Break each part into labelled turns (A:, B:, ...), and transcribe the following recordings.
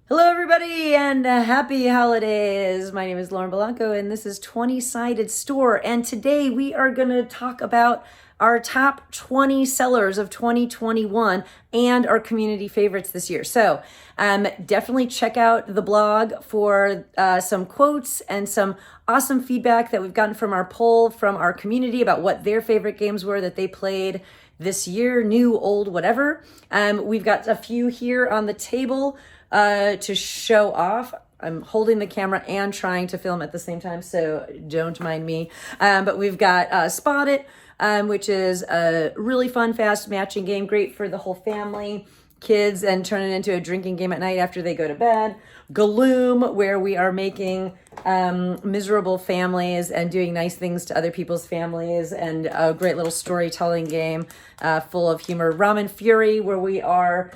A: Hello, everybody, and happy holidays. My name is Lauren Blanco, and this is 20-Sided Store. And today we are going to talk about our top 20 sellers of 2021 and our community favorites this year. So definitely check out the blog for some quotes and some awesome feedback that we've gotten from our poll from our community about what their favorite games were that they played this year, new, old, whatever. We've got a few here on the table to show off. I'm holding the camera and trying to film at the same time, so don't mind me. But we've got Spot It, which is a really fun, fast matching game, great for the whole family, kids, and turn it into a drinking game at night after they go to bed. Gloom, where we are making miserable families and doing nice things to other people's families, and a great little storytelling game full of humor. Ramen Fury, where we are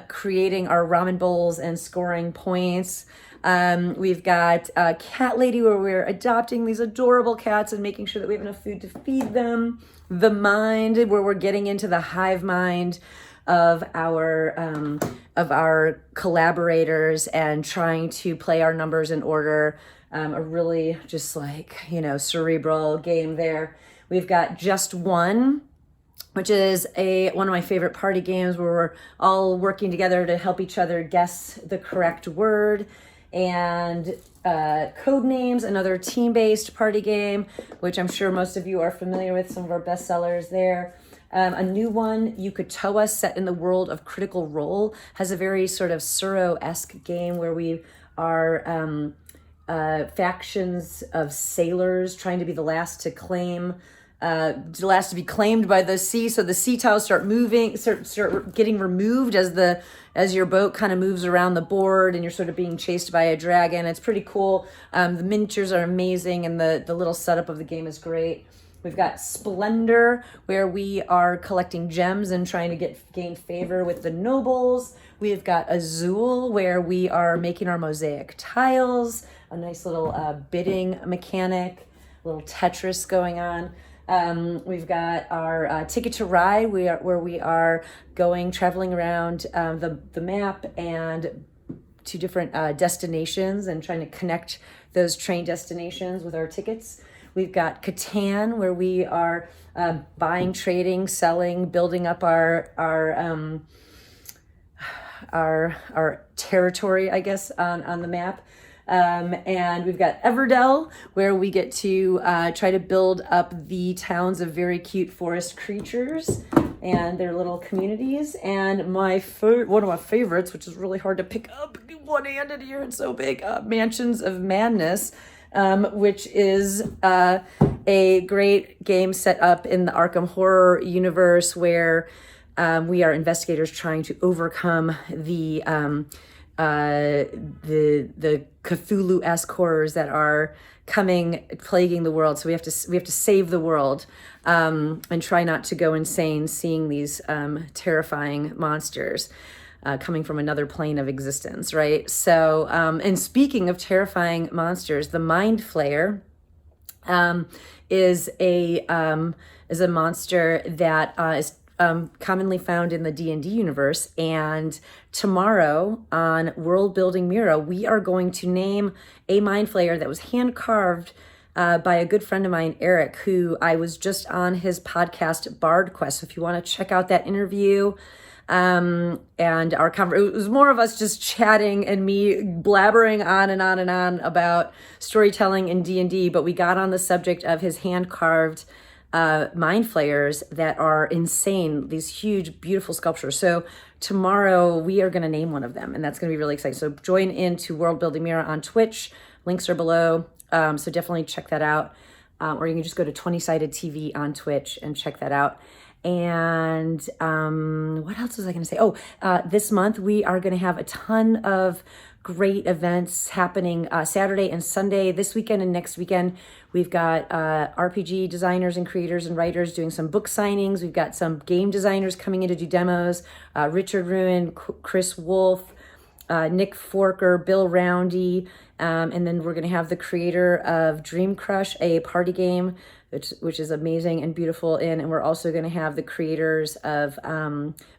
A: creating our ramen bowls and scoring points. We've got Cat Lady, where we're adopting these adorable cats and making sure that we have enough food to feed them. The Mind, where we're getting into the hive mind of our collaborators and trying to play our numbers in order. A really just cerebral game there. We've got Just One, which is one of my favorite party games where we're all working together to help each other guess the correct word. And CODENAMES, another team-based party game, which I'm sure most of you are familiar with, some of our best sellers there. A new one, You Could Tow Us, set in the world of Critical Role, has a very sort of Suro-esque game where we are factions of sailors trying to be the last to claim, the last to be claimed by the sea. So the sea tiles start moving, start getting removed as your boat kind of moves around the board, and you're sort of being chased by a dragon. It's pretty cool. The miniatures are amazing, and the little setup of the game is great. We've got Splendor, where we are collecting gems and trying to gain favor with the nobles. We've got Azul, where we are making our mosaic tiles, a nice little bidding mechanic, a little Tetris going on. We've got our Ticket to Ride, where we are traveling around the map and to different destinations and trying to connect those train destinations with our tickets. We've got CATAN, where we are buying, trading, selling, building up our territory, I guess, on the map. And we've got Everdell, where we get to try to build up the towns of very cute forest creatures and their little communities. And one of my favorites, which is really hard to pick up one-handed here, it's so big, Mansions of Madness, which is a great game set up in the Arkham Horror universe, where we are investigators trying to overcome the Cthulhu-esque horrors that are plaguing the world. So we have to save the world and try not to go insane seeing these terrifying monsters coming from another plane of existence, right? So, and speaking of terrifying monsters, the Mind Flayer is a monster that is commonly found in the D&D universe. And tomorrow on World Building Mira, we are going to name a Mind Flayer that was hand carved by a good friend of mine, Eric, who I was just on his podcast, Bard Quest. So if you want to check out that interview, and our it was more of us just chatting and me blabbering on and on and on about storytelling in D&D, but we got on the subject of his hand-carved Mind Flayers that are insane, these huge, beautiful sculptures. So tomorrow we are going to name one of them, and that's going to be really exciting. So join into World Building Mira on Twitch. Links are below, so definitely check that out. Or you can just go to 20-Sided TV on Twitch and check that out. And what else was I going to say? This month we are going to have a ton of great events happening Saturday and Sunday, this weekend and next weekend. We've got RPG designers and creators and writers doing some book signings. We've got some game designers coming in to do demos. Richard Ruin, Chris Wolf, Nick Forker, Bill Roundy, and then we're going to have the creator of Dream Crush, a party game, which is amazing and beautiful. And we're also going to have the creators of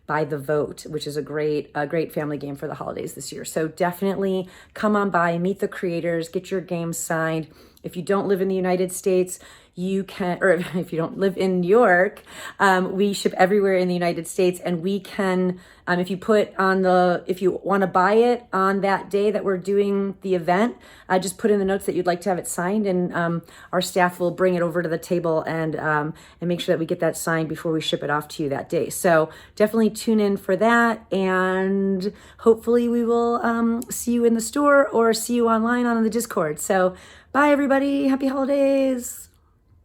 A: by the vote, which is a great family game for the holidays this year. So definitely come on by, meet the creators, get your games signed. If you don't live in the United States, you can, or if you don't live in New York, we ship everywhere in the United States, and we can, if you want to buy it on that day that we're doing the event, just put in the notes that you'd like to have it signed, and our staff will bring it over to the table and make sure that we get that signed before we ship it off to you that day. So definitely tune in for that, and hopefully we will see you in the store or see you online on the Discord. So bye everybody, happy holidays.